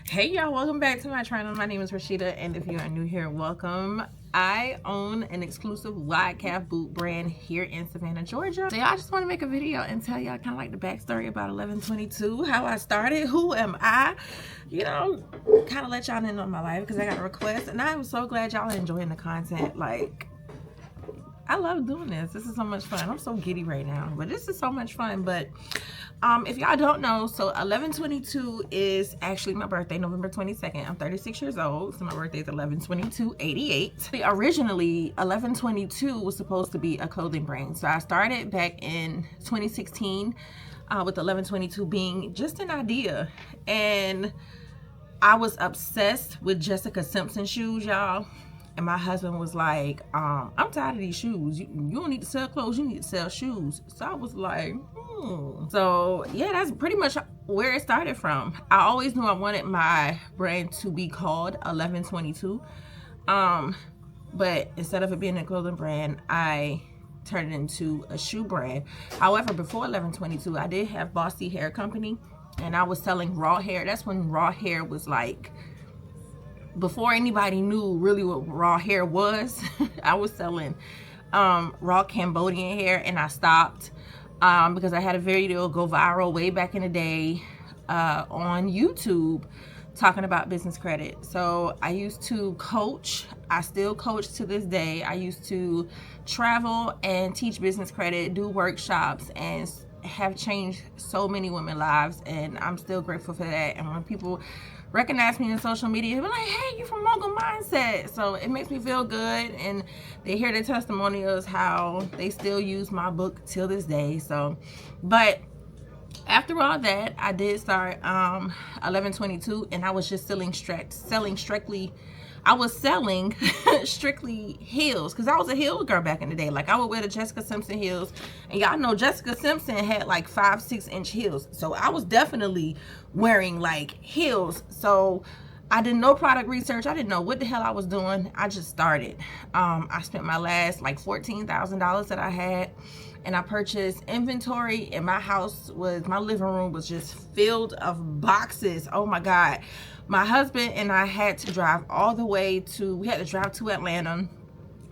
Hey y'all, welcome back to my channel. My name is Rashida, and if you are new here, welcome. I own an exclusive wide calf boot brand here in Savannah, Georgia. So I just want to make a video and tell y'all kind of like the backstory about 1122, how I started, who am I, you know, kind of let y'all in on my life because I got a request, and I'm so glad y'all are enjoying the content. Like, I love doing this. This is so much fun. I'm so giddy right now, but this is so much fun. But if y'all don't know, so 1122 is actually my birthday, November 22nd. I'm 36 years old, so my birthday is 11/22/88. Originally, 1122 was supposed to be a clothing brand. So I started back in 2016 with 1122 being just an idea. And I was obsessed with Jessica Simpson shoes, y'all. And my husband was like, I'm tired of these shoes. You don't need to sell clothes, you need to sell shoes. So I was like, So yeah, that's pretty much where it started from. I always knew I wanted my brand to be called 1122. But instead of it being a clothing brand, I turned it into a shoe brand. However, before 1122, I did have Bossy Hair Company, and I was selling raw hair. That's when raw hair was like, before anybody knew really what raw hair was. I was selling raw Cambodian hair, and I stopped because I had a video go viral way back in the day on YouTube talking about business credit. So I used to coach. I still coach to this day. I used to travel and teach business credit, do workshops, and have changed so many women's lives, and I'm still grateful for that. And when people recognize me in social media, they're like, hey, you from Mogul Mindset. So it makes me feel good, and they hear the testimonials how they still use my book till this day. So, but after all that, I did start 1122, and I was just selling strictly heels, because I was a heel girl back in the day. Like, I would wear the Jessica Simpson heels, and y'all know Jessica Simpson had like 5-6 inch heels, so I was definitely wearing like heels. So I did no product research. I didn't know what the hell I was doing. I just started. I spent my last like $14,000 that I had, and I purchased inventory, and my living room was just filled of boxes. Oh my God. My husband and I had to drive all the way we had to drive to Atlanta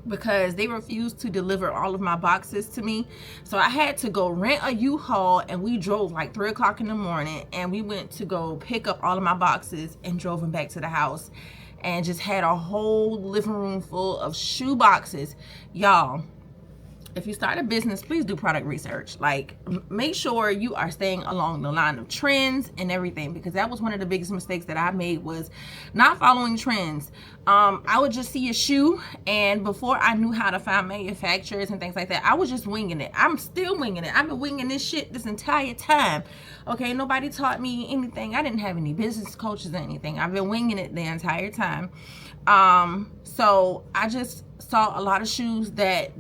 because they refused to deliver all of my boxes to me. So I had to go rent a U-Haul, and we drove like 3 o'clock in the morning, and we went to go pick up all of my boxes and drove them back to the house, and just had a whole living room full of shoe boxes. Y'all, if you start a business, please do product research. Like, make sure you are staying along the line of trends and everything, because that was one of the biggest mistakes that I made, was not following trends. I would just see a shoe, and before I knew how to find manufacturers and things like that, I was just winging it. I'm still winging it. I've been winging this shit this entire time. Okay, nobody taught me anything. I didn't have any business coaches or anything. I've been winging it the entire time. So I just saw a lot of shoes that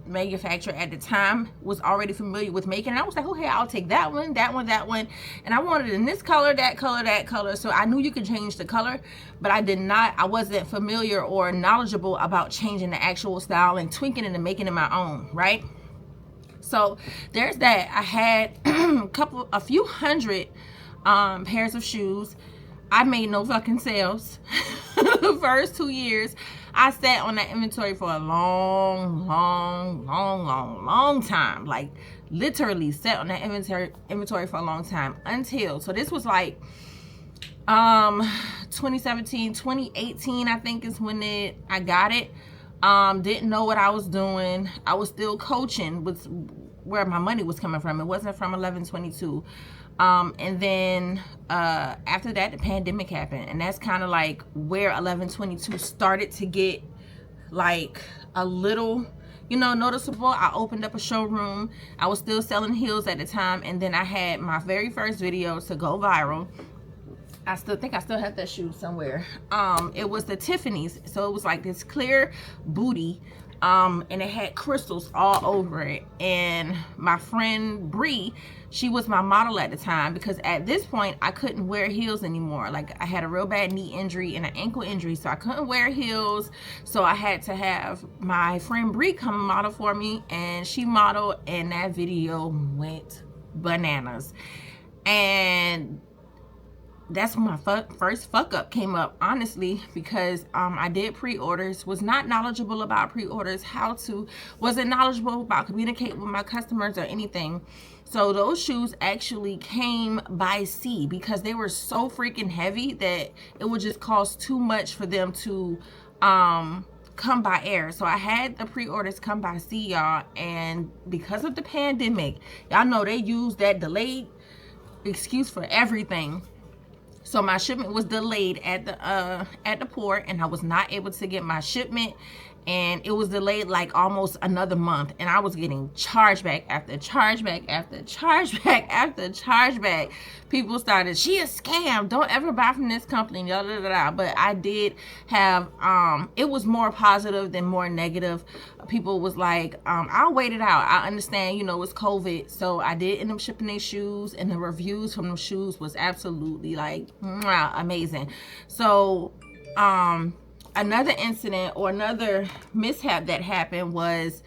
manufacturer at the time was already familiar with making, and I was like, okay, I'll take that one, and I wanted it in this color, that color. So I knew you could change the color, but I wasn't familiar or knowledgeable about changing the actual style and tweaking it and making it my own, right? So there's that. I had a few hundred pairs of shoes. I made no fucking sales. The first 2 years, I sat on that inventory for a long time. Like, literally sat on that inventory for a long time until, so this was like 2017, 2018, I think is when I got it. Didn't know what I was doing. I was still coaching with where my money was coming from. It wasn't from 1122. And then after that, the pandemic happened, and that's kind of like where 1122 started to get like a little, you know, noticeable. I opened up a showroom. I was still selling heels at the time, and then I had my very first video to go viral. I still think I still have that shoe somewhere. It was the Tiffany's, so it was like this clear booty, and it had crystals all over it. And my friend Bree, she was my model at the time, because at this point I couldn't wear heels anymore. Like, I had a real bad knee injury and an ankle injury, so I couldn't wear heels. So I had to have my friend Bree come model for me, and she modeled, and that video went bananas. And that's when my first fuck up came up, honestly, because I did pre-orders, was not knowledgeable about pre-orders, wasn't knowledgeable about communicating with my customers or anything. So those shoes actually came by sea because they were so freaking heavy that it would just cost too much for them to come by air. So I had the pre-orders come by sea, y'all, and because of the pandemic, y'all know they use that delayed excuse for everything. So my shipment was delayed at the port, and I was not able to get my shipment, and it was delayed like almost another month, and I was getting chargeback after chargeback after chargeback after chargeback. People started, she a scam, don't ever buy from this company, blah, blah, blah. But I did have it was more positive than more negative. People was like, I'll wait it out, I understand, you know, it's COVID. So I did end up shipping their shoes, and the reviews from them shoes was absolutely like amazing. So another incident or another mishap that happened was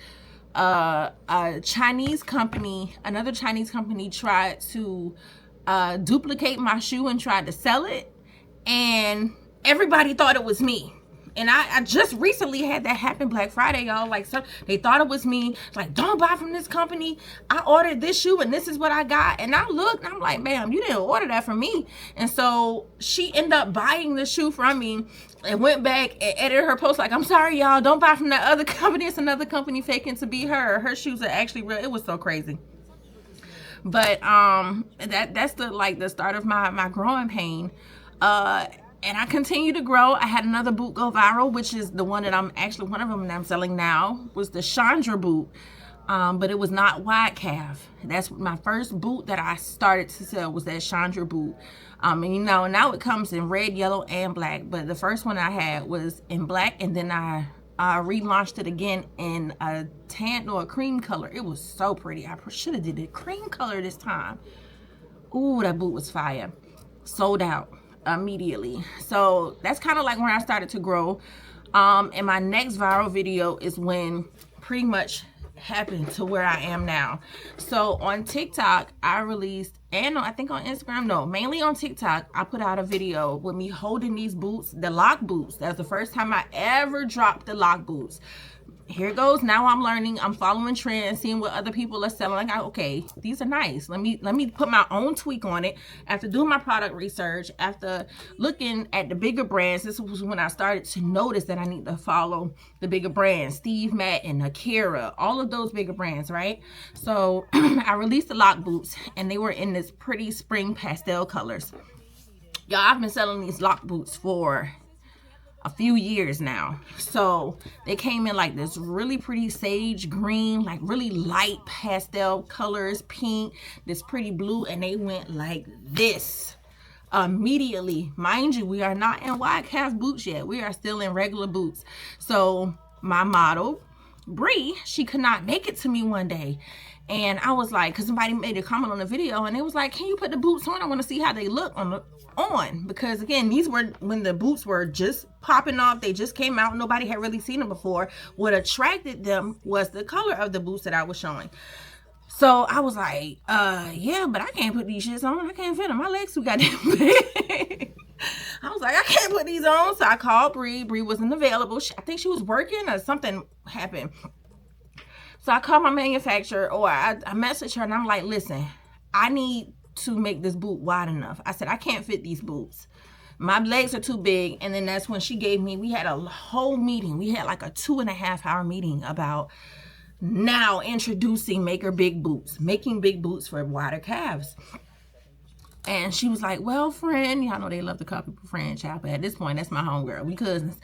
another Chinese company tried to duplicate my shoe and tried to sell it, and everybody thought it was me. And I just recently had that happen Black Friday, y'all. Like, so they thought it was me. Like, don't buy from this company. I ordered this shoe and this is what I got. And I looked and I'm like, ma'am, you didn't order that from me. And so she ended up buying the shoe from me and went back and edited her post like, I'm sorry, y'all, don't buy from that other company. It's another company faking to be her. Her shoes are actually real. It was so crazy. But that's the start of my growing pain. And I continue to grow. I had another boot go viral, which is the one that one of them that I'm selling now, was the Chandra boot. But it was not wide calf. That's my first boot that I started to sell, was that Chandra boot. And you know, now it comes in red, yellow, and black. But the first one I had was in black, and then I relaunched it again in a tan or a cream color. It was so pretty. I should have did it cream color this time. Ooh, that boot was fire. Sold out immediately. So that's kind of like when I started to grow. And my next viral video is when pretty much happened to where I am now. So on TikTok I released, and I think on Instagram, no, mainly on TikTok, I put out a video with me holding these boots, the lock boots. That's the first time I ever dropped the lock boots. Here goes, now I'm learning, I'm following trends, seeing what other people are selling. Like, okay, these are nice, let me put my own tweak on it. After doing my product research, after looking at the bigger brands, this was when I started to notice that I need to follow the bigger brands, Steve Madden, Akira, all of those bigger brands, right? So I released the lock boots, and they were in this pretty spring pastel colors. Y'all, I've been selling these lock boots for a few years now. So they came in like this really pretty sage green, like really light pastel colors, pink, this pretty blue, and they went like this immediately. Mind you, we are not in wide calf boots yet. We are still in regular boots. So my model, Bree, she could not make it to me one day. And I was like, because somebody made a comment on the video, and it was like, can you put the boots on? I want to see how they look on because again, these were when the boots were just popping off. They just came out, nobody had really seen them before. What attracted them was the color of the boots that I was showing. So I was like, yeah, but I can't put these shits on. I can't fit them, my legs too goddamn big. I was like, I can't put these on. So I called Bree. Bree wasn't available. I think she was working or something happened. So I called my manufacturer, or I messaged her, and I'm like, listen, I need to make this boot wide enough. I said, I can't fit these boots. My legs are too big. And then that's when she gave me, we had a whole meeting. We had like a 2.5-hour meeting about now introducing making big boots for wider calves. And she was like, well, friend, y'all know they love to call people friend, child, but at this point, that's my homegirl. We cousins.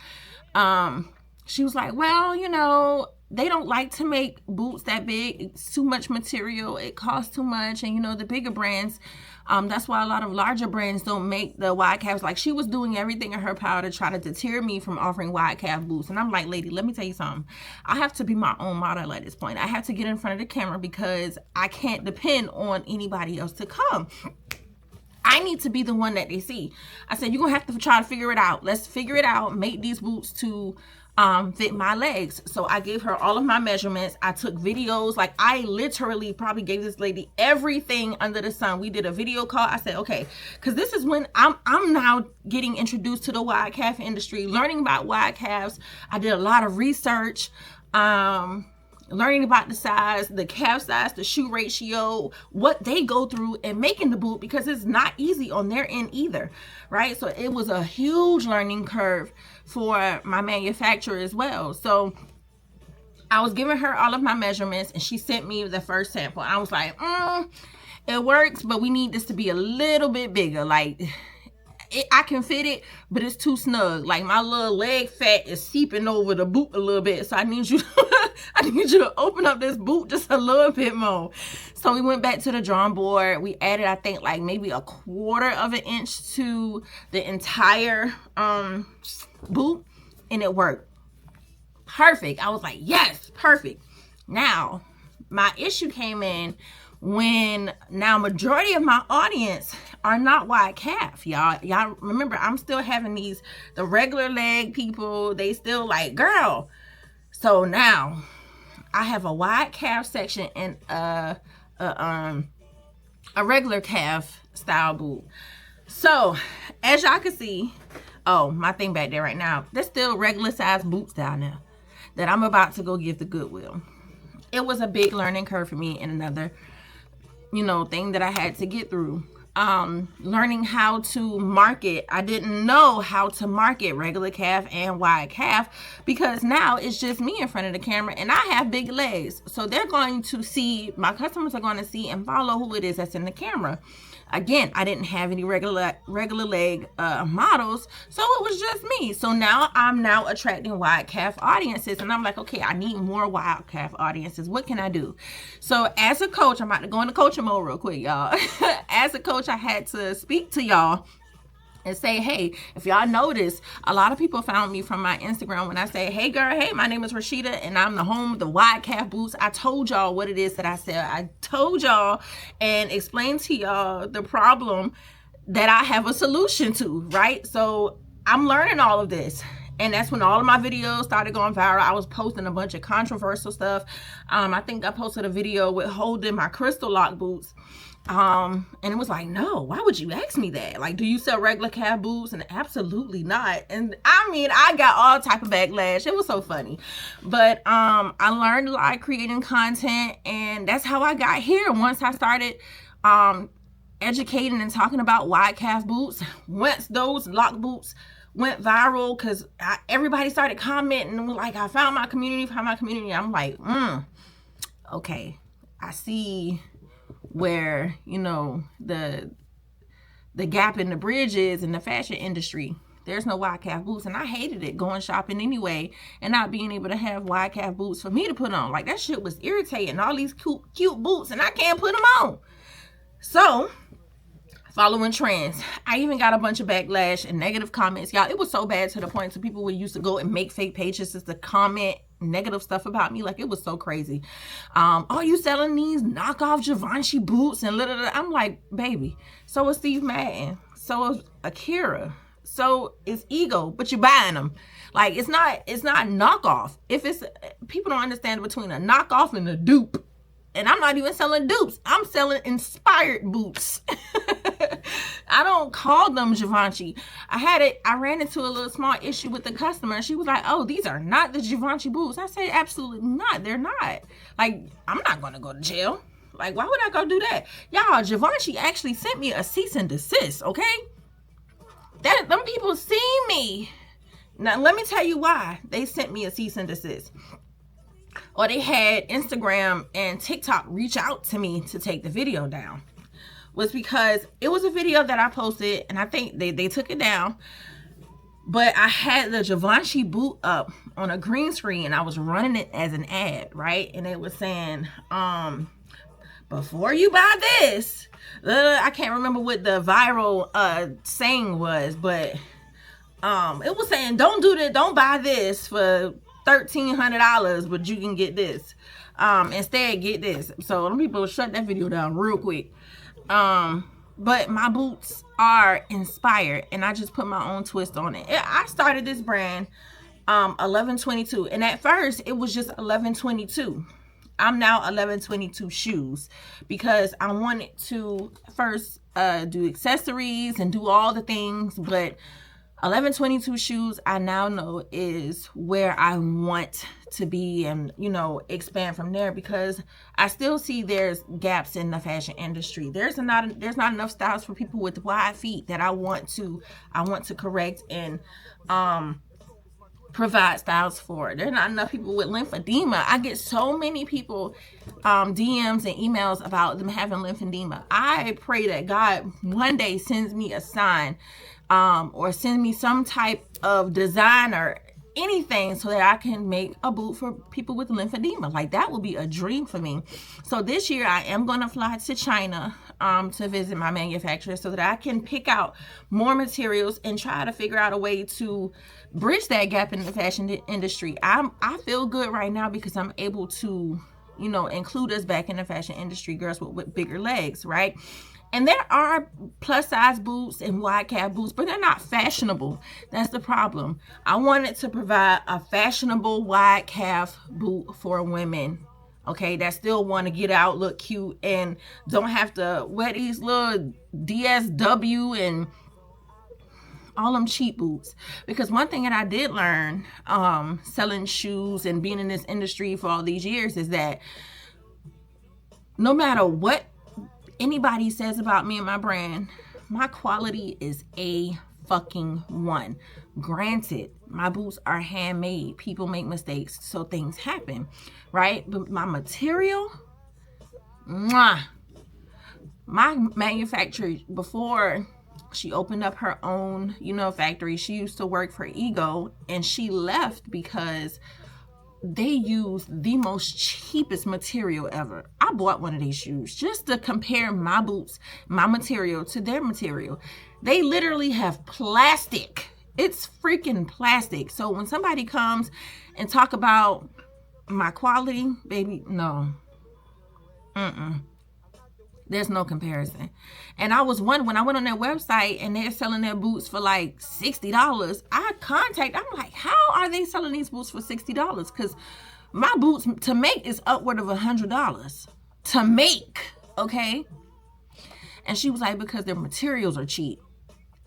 She was like, well, you know, they don't like to make boots that big. It's too much material. It costs too much. And, you know, the bigger brands, that's why a lot of larger brands don't make the wide calves. Like, she was doing everything in her power to try to deter me from offering wide calf boots. And I'm like, lady, let me tell you something. I have to be my own model at this point. I have to get in front of the camera because I can't depend on anybody else to come. I need to be the one that they see. I said, you're going to have to try to figure it out. Let's figure it out. Make these boots to fit my legs. So I gave her all of my measurements. I took videos. Like, I literally probably gave this lady everything under the sun. We did a video call. I said, okay, because this is when I'm now getting introduced to the wide calf industry, learning about wide calves. I did a lot of research, learning about the size, the calf size, the shoe ratio, what they go through in making the boot, because it's not easy on their end either, right? So it was a huge learning curve for my manufacturer as well. So I was giving her all of my measurements, and she sent me the first sample. I was like, it works, but we need this to be a little bit bigger. Like, I can fit it, but it's too snug. Like, my little leg fat is seeping over the boot a little bit. So I need you to open up this boot just a little bit more. So we went back to the drawing board. We added, I think, like maybe a 1/4 of an inch to the entire boot, and it worked perfect. I was like, yes, perfect. Now, my issue came in when now majority of my audience are not wide calf, y'all remember, I'm still having the regular leg people. They still like, girl. So now I have a wide calf section and a regular calf style boot. So as y'all can see, oh, my thing back there right now, there's still regular size boots down there that I'm about to go give to Goodwill. It was a big learning curve for me, and another thing that I had to get through. Learning how to market. I didn't know how to market regular calf and wide calf, because now it's just me in front of the camera and I have big legs. So they're going to see, my customers are going to see and follow who it is that's in the camera. Again, I didn't have any regular leg models, so it was just me. So now I'm attracting wide calf audiences, and I'm like, okay, I need more wide calf audiences. What can I do? So as a coach, I'm about to go into coaching mode real quick, y'all. As a coach, I had to speak to y'all and say, hey, if y'all notice, a lot of people found me from my Instagram when I say, hey girl, hey, my name is Rashida and I'm the home of the wide calf boots. I told y'all what it is that I sell. I told y'all and explained to y'all the problem that I have a solution to, right? So I'm learning all of this. And that's when all of my videos started going viral. I was posting a bunch of controversial stuff. I think I posted a video with holding my crystal lock boots. And it was like, no, why would you ask me that? Like, do you sell regular calf boots? And absolutely not. And I mean, I got all type of backlash. It was so funny. But I learned a lot creating content, and that's how I got here. Once I started educating and talking about wide calf boots, once those lock boots went viral, because everybody started commenting and was like, I found my community. I'm like, okay, I see where the gap in the bridge is in the fashion industry. There's no wide calf boots, and I hated it going shopping anyway and not being able to have wide calf boots for me to put on. Like, that shit was irritating. All these cute boots, and I can't put them on. So following trends, I even got a bunch of backlash and negative comments, y'all. It was so bad to the point so people would used to go and make fake pages just to comment negative stuff about me. Like, it was so crazy. Oh, you selling these knockoff Givenchy boots and little. I'm like, baby, so is Steve Madden, so is Akira, so is Ego, but you're buying them. Like, it's not knockoff. If it's, people don't understand between a knockoff and a dupe. And I'm not even selling dupes. I'm selling inspired boots. I don't call them Givenchy. I ran into a little small issue with the customer. She was like, oh, these are not the Givenchy boots. I said, absolutely not. They're not. Like, I'm not going to go to jail. Like, why would I go do that? Y'all, Givenchy actually sent me a cease and desist, okay? Them people see me. Now, let me tell you why they sent me a cease and desist. Or they had Instagram and TikTok reach out to me to take the video down. Was because it was a video that I posted, and I think they took it down. But I had the Givenchy boot up on a green screen, and I was running it as an ad, right? And it was saying, before you buy this, I can't remember what the viral saying was, but it was saying, don't do that, don't buy this for $1,300, but you can get this. Instead, get this. So them people shut that video down real quick. But my boots are inspired, and I just put my own twist on it. I started this brand 1122. And at first it was just 1122. I'm now 1122 shoes because I wanted to first do accessories and do all the things, but 1122 shoes I now know is where I want to be, and you know, expand from there, because I still see there's gaps in the fashion industry. There's not enough styles for people with wide feet that I want to correct and provide styles for. There's not enough people with lymphedema. I get so many people DMs and emails about them having lymphedema. I pray that God one day sends me a sign or send me some type of design or anything so that I can make a boot for people with lymphedema. Like, that would be a dream for me. So this year I am going to fly to China to visit my manufacturer so that I can pick out more materials and try to figure out a way to bridge that gap in the fashion industry. I feel good right now because I'm able to, you know, include us back in the fashion industry, girls with bigger legs, right? And there are plus size boots and wide calf boots, but they're not fashionable. That's the problem. I wanted to provide a fashionable wide calf boot for women, okay, that still want to get out, look cute, and don't have to wear these little DSW and all them cheap boots. Because one thing that I did learn selling shoes and being in this industry for all these years is that no matter what anybody says about me and my brand, my quality is A1. Granted, my boots are handmade. People make mistakes, so things happen, right? But my material, my manufacturer, before she opened up her own, you know, factory, she used to work for Ego, and she left because they use the most cheapest material ever. I bought one of these shoes just to compare my boots, my material, to their material. They literally have plastic. It's freaking plastic. So when somebody comes and talk about my quality, baby, no. There's no comparison. And I was wondering, when I went on their website and they're selling their boots for like $60, I'm like, how are they selling these boots for $60? Because my boots to make is upward of $100 to make, okay? And she was like, because their materials are cheap.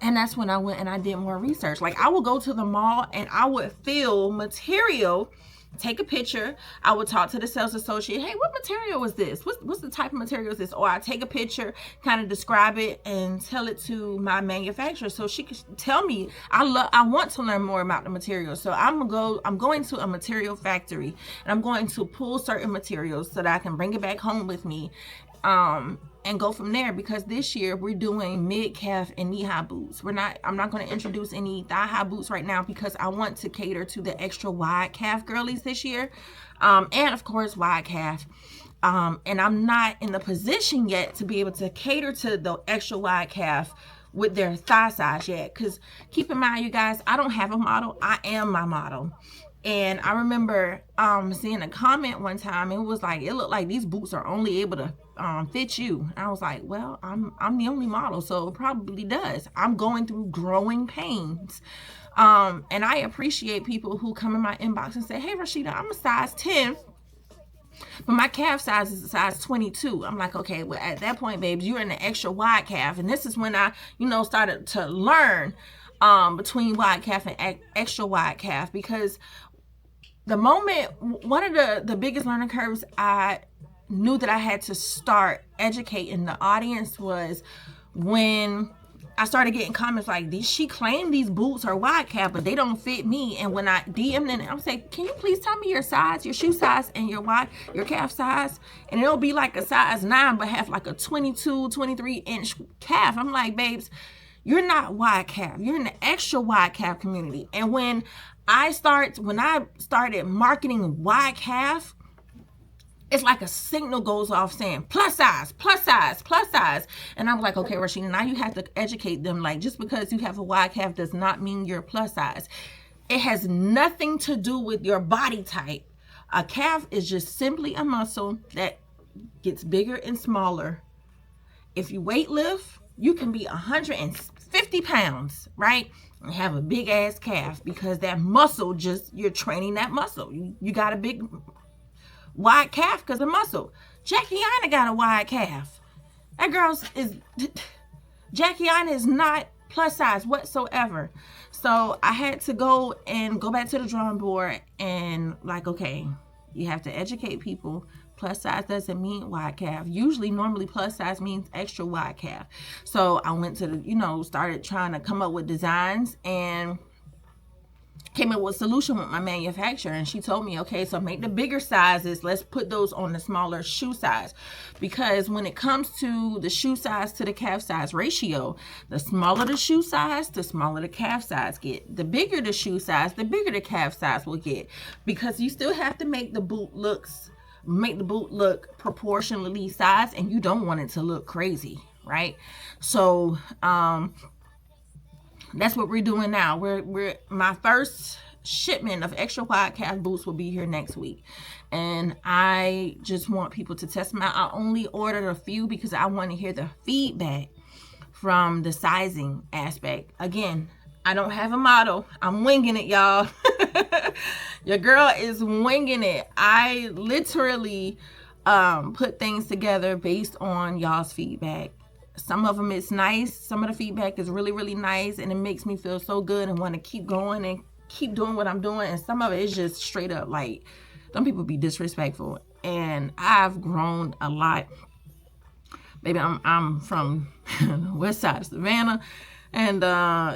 And that's when I went and I did more research. Like, I would go to the mall and I would feel material, take a picture. I would talk to the sales associate. Hey, what material is this? What's the type of material is this? Or I take a picture, kind of describe it, and tell it to my manufacturer so she could tell me. I want to learn more about the material. So I'm going to a material factory and I'm going to pull certain materials so that I can bring it back home with me. And go from there, because this year we're doing mid-calf and knee-high boots. I'm not going to introduce any thigh-high boots right now because I want to cater to the extra wide calf girlies this year, and of course wide calf. And I'm not in the position yet to be able to cater to the extra wide calf with their thigh size yet, because keep in mind, you guys, I don't have a model. I am my model. And I remember seeing a comment one time. It was like, it looked like these boots are only able to fit you. And I was like, well, I'm the only model, so it probably does. I'm going through growing pains. And I appreciate people who come in my inbox and say, hey, Rashida, I'm a size 10, but my calf size is a size 22. I'm like, okay, well, at that point, babes, you're in the extra wide calf. And this is when I, started to learn between wide calf and extra wide calf, because the moment, one of the biggest learning curves I knew that I had to start educating the audience was when I started getting comments like, she claimed these boots are wide calf, but they don't fit me. And when I DM them, I'm saying, can you please tell me your size, your shoe size, and your calf size? And it'll be like a size 9, but have like a 22, 23 inch calf. I'm like, babes, you're not wide calf. You're in the extra wide calf community. And when I started marketing wide calf, it's like a signal goes off saying plus size, plus size, plus size. And I'm like, okay, Rashida, now you have to educate them. Like, just because you have a wide calf does not mean you're plus size. It has nothing to do with your body type. A calf is just simply a muscle that gets bigger and smaller. If you weight lift, you can be 150 pounds, right? and have a big ass calf, because that muscle, just, you're training that muscle. You got a big wide calf because of muscle. Jackie Aina got a wide calf. That girl is, Jackie Aina is not plus size whatsoever. So I had to go back to the drawing board and like, okay, you have to educate people. Plus size doesn't mean wide calf. Usually, normally plus size means extra wide calf. So I went to the, started trying to come up with designs and came up with a solution with my manufacturer, and she told me, okay, so make the bigger sizes, let's put those on the smaller shoe size, because when it comes to the shoe size to the calf size ratio, the smaller the shoe size, the smaller the calf size get. The bigger the shoe size, the bigger the calf size will get, because you still have to make the boot look proportionally sized, and you don't want it to look crazy, right? So that's what we're doing now. My first shipment of extra wide calf boots will be here next week, and I just want people to test them out. I only ordered a few because I want to hear the feedback from the sizing aspect. Again, I don't have a model. I'm winging it, y'all. Your girl is winging it. I literally put things together based on y'all's feedback. Some of them is nice. Some of the feedback is really, really nice, and it makes me feel so good and want to keep going and keep doing what I'm doing. And some of it is just straight up like, some people be disrespectful, and I've grown a lot. Baby, I'm from the west side of Savannah, and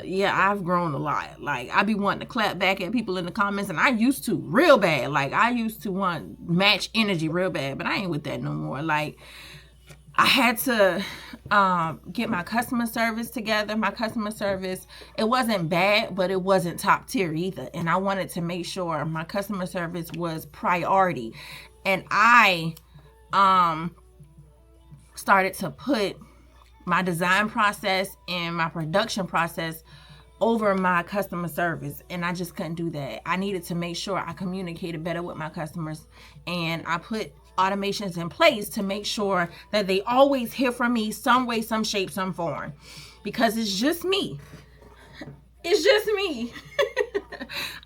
yeah, I've grown a lot. Like, I be wanting to clap back at people in the comments, and I used to real bad. Like, I used to want match energy real bad, but I ain't with that no more. Like, I had to get my customer service together. My customer service, it wasn't bad, but it wasn't top tier either. And I wanted to make sure my customer service was priority. And I started to put my design process and my production process over my customer service, and I just couldn't do that. I needed to make sure I communicated better with my customers, and I put automations in place to make sure that they always hear from me some way, some shape, some form, because it's just me. It's just me.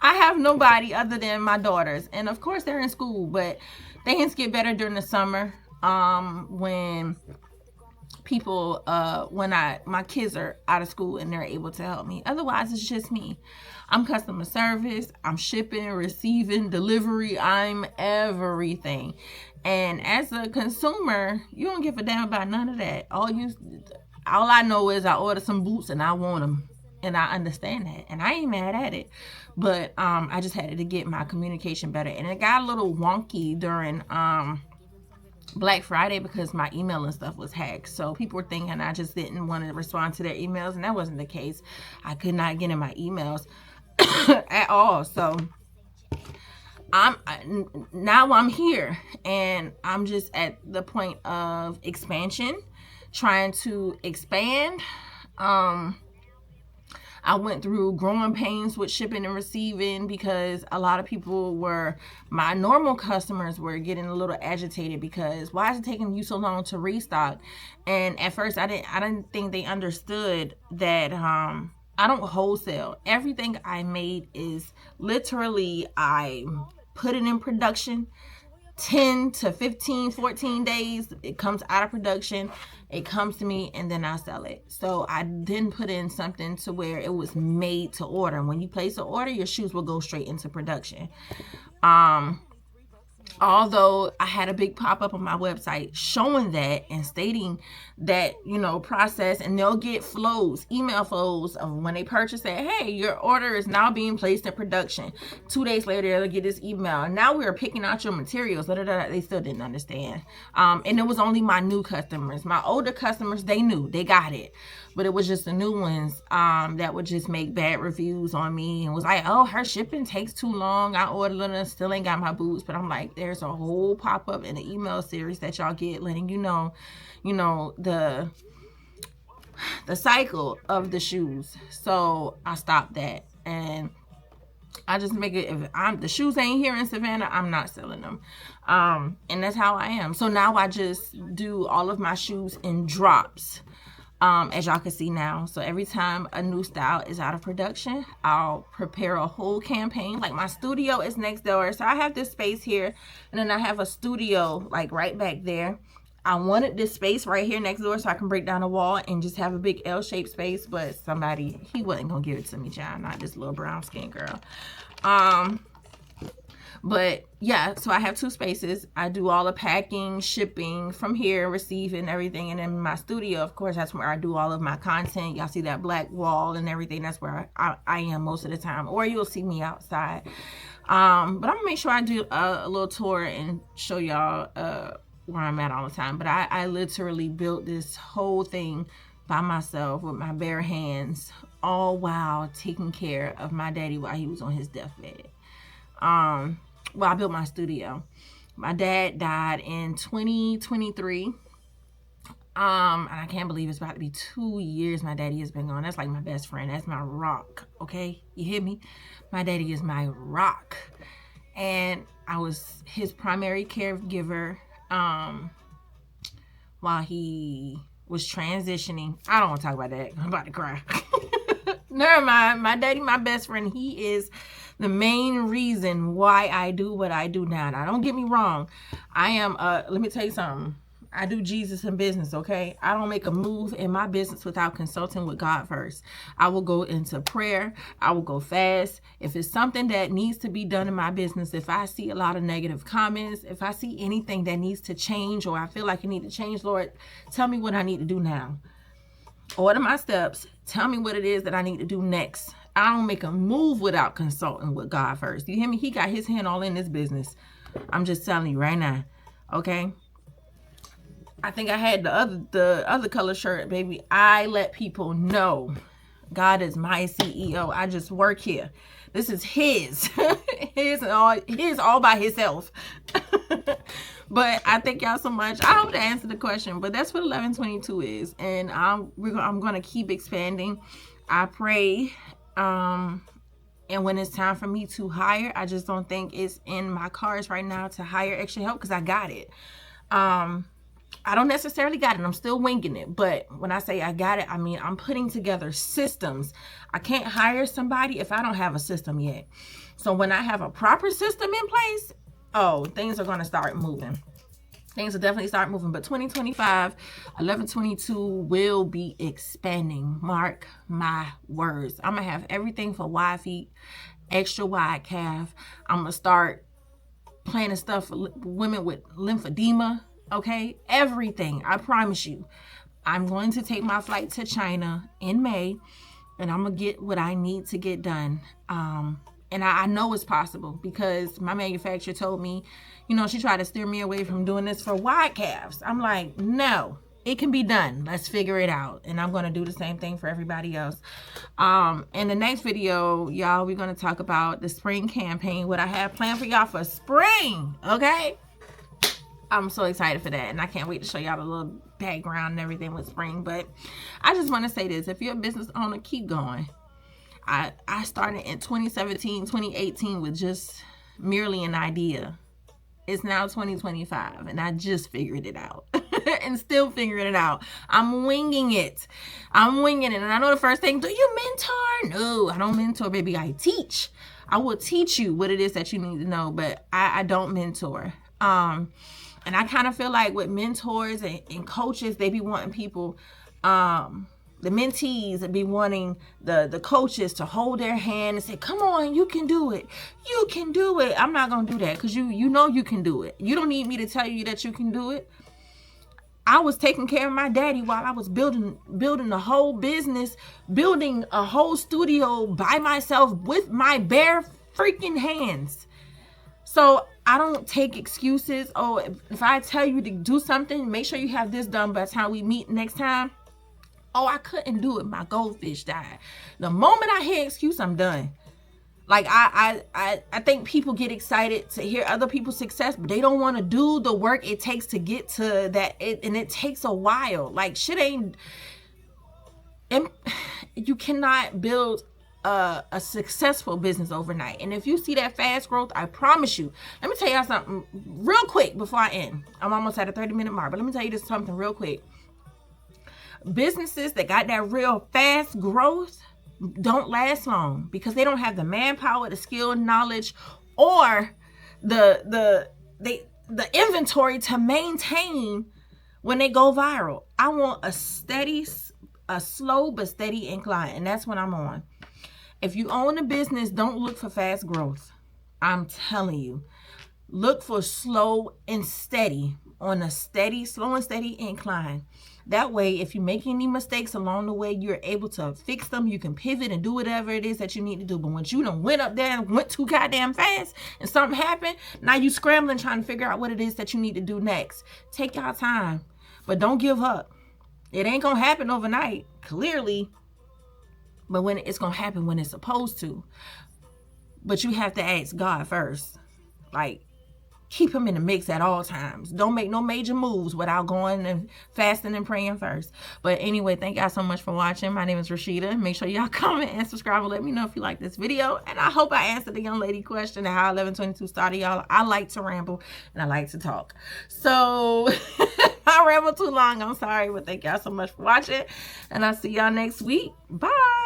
I have nobody other than my daughters, and of course they're in school, but things get better during the summer when people my kids are out of school and they're able to help me. Otherwise, it's just me. I'm customer service, I'm shipping, receiving, delivery, I'm everything. And as a consumer, you don't give a damn about none of that. All I know is I ordered some boots and I want them, and I understand that, and I ain't mad at it. But I just had to get my communication better, and it got a little wonky during Black Friday because my email and stuff was hacked. So people were thinking I just didn't want to respond to their emails, and that wasn't the case. I could not get in my emails at all. So now I'm here, and I'm just at the point of expansion, trying to expand. I went through growing pains with shipping and receiving because a lot of people my normal customers were getting a little agitated because why is it taking you so long to restock? And at first I didn't think they understood that I don't wholesale. Everything I made is literally, I put it in production, 10 to 15, 14 days, it comes out of production, it comes to me, and then I sell it. So I didn't put in something to where it was made to order. And when you place an order, your shoes will go straight into production. Although I had a big pop-up on my website showing that and stating that, process, and they'll get email flows of when they purchase it. Hey, your order is now being placed in production. 2 days later, they'll get this email. Now we are picking out your materials. They still didn't understand. And it was only my new customers. My older customers, they knew, they got it. But it was just the new ones that would just make bad reviews on me and was like, oh, her shipping takes too long. I ordered it and still ain't got my boots. But I'm like, there's a whole pop-up in the email series that y'all get letting you know, the cycle of the shoes. So I stopped that, and I just make it, if the shoes ain't here in Savannah, I'm not selling them. And that's how I am. So now I just do all of my shoes in drops. as y'all can see now. So every time a new style is out of production, I'll prepare a whole campaign. Like my studio is next door, so I have this space here, and then I have a studio like right back there. I wanted this space right here next door so I can break down a wall and just have a big L-shaped space, but somebody, he wasn't gonna give it to me, child, not this little brown skin girl. But yeah, so I have 2 spaces. I do all the packing, shipping from here, receiving everything. And then my studio, of course, that's where I do all of my content. Y'all see that black wall and everything. That's where I am most of the time. Or you'll see me outside. But I'm gonna make sure I do a little tour and show y'all where I'm at all the time. But I literally built this whole thing by myself with my bare hands, all while taking care of my daddy while he was on his deathbed. Well, I built my studio. My dad died in 2023. And I can't believe it's about to be 2 years my daddy has been gone. That's like my best friend. That's my rock. Okay? You hear me? My daddy is my rock. And I was his primary caregiver while he was transitioning. I don't want to talk about that. I'm about to cry. Never mind. My daddy, my best friend, he is the main reason why I do what I do now. Now, don't get me wrong. I am, let me tell you something. I do Jesus in business, okay? I don't make a move in my business without consulting with God first. I will go into prayer. I will go fast. If it's something that needs to be done in my business, if I see a lot of negative comments, if I see anything that needs to change or I feel like it needs to change, Lord, tell me what I need to do now. Order my steps. Tell me what it is that I need to do next. I don't make a move without consulting with God first. You hear me? He got his hand all in this business. I'm just telling you right now. Okay? I think I had the other color shirt, baby. I let people know God is my CEO. I just work here. This is his. his all by himself. But I thank y'all so much. I hope to answer the question, but that's what 1122 is. And I'm going to keep expanding. I pray. And when it's time for me to hire, I just don't think it's in my cards right now to hire extra help because I got it. I don't necessarily got it. I'm still winging it. But when I say I got it, I mean, I'm putting together systems. I can't hire somebody if I don't have a system yet. So when I have a proper system in place, oh, things are going to start moving. Things will definitely start moving. But 2025, 1122 will be expanding. Mark my words. I'm going to have everything for wide feet, extra wide calf. I'm going to start planning stuff for women with lymphedema. Okay? Everything. I promise you. I'm going to take my flight to China in May. And I'm going to get what I need to get done. And I know it's possible because my manufacturer told me, you know, she tried to steer me away from doing this for wide calves. I'm like, no, it can be done. Let's figure it out. And I'm going to do the same thing for everybody else. In the next video, y'all, we're going to talk about the spring campaign, what I have planned for y'all for spring. Okay? I'm so excited for that. And I can't wait to show y'all the little background and everything with spring. But I just want to say this. If you're a business owner, keep going. I started in 2017, 2018 with just merely an idea. It's now 2025 and I just figured it out and still figuring it out. I'm winging it. And I know the first thing, do you mentor? No, I don't mentor, baby. I teach. I will teach you what it is that you need to know, but I don't mentor. And I kind of feel like with mentors and coaches, they be wanting people, the mentees be wanting the coaches to hold their hand and say, come on, you can do it. You can do it. I'm not going to do that because you know you can do it. You don't need me to tell you that you can do it. I was taking care of my daddy while I was building the whole business, building a whole studio by myself with my bare freaking hands. So I don't take excuses. Oh, if I tell you to do something, make sure you have this done by the time we meet next time. Oh, I couldn't do it. My goldfish died. The moment I hear excuse, I'm done. Like I think people get excited to hear other people's success, but they don't want to do the work it takes to get to that. And it takes a while. Like shit ain't. You cannot build a successful business overnight. And if you see that fast growth, I promise you. Let me tell y'all something real quick before I end. I'm almost at a 30-minute mark, but let me tell you this something real quick. Businesses that got that real fast growth don't last long because they don't have the manpower, the skill, knowledge, or the inventory to maintain when they go viral. I want a slow but steady incline, and that's what I'm on. If you own a business, don't look for fast growth. I'm telling you, look for slow and steady, on a slow and steady incline. That way, if you make any mistakes along the way, you're able to fix them. You can pivot and do whatever it is that you need to do. But once you done went up there and went too goddamn fast and something happened, now you scrambling trying to figure out what it is that you need to do next. Take your time, but don't give up. It ain't gonna happen overnight, clearly, but when it's gonna happen when it's supposed to. But you have to ask God first. Like, keep him in the mix at all times. Don't make no major moves without going and fasting and praying first. But anyway, thank y'all so much for watching. My name is Rashida. Make sure y'all comment and subscribe and let me know if you like this video. And I hope I answered the young lady question of how 1122 started, y'all. I like to ramble and I like to talk. So I rambled too long. I'm sorry, but thank y'all so much for watching. And I'll see y'all next week. Bye.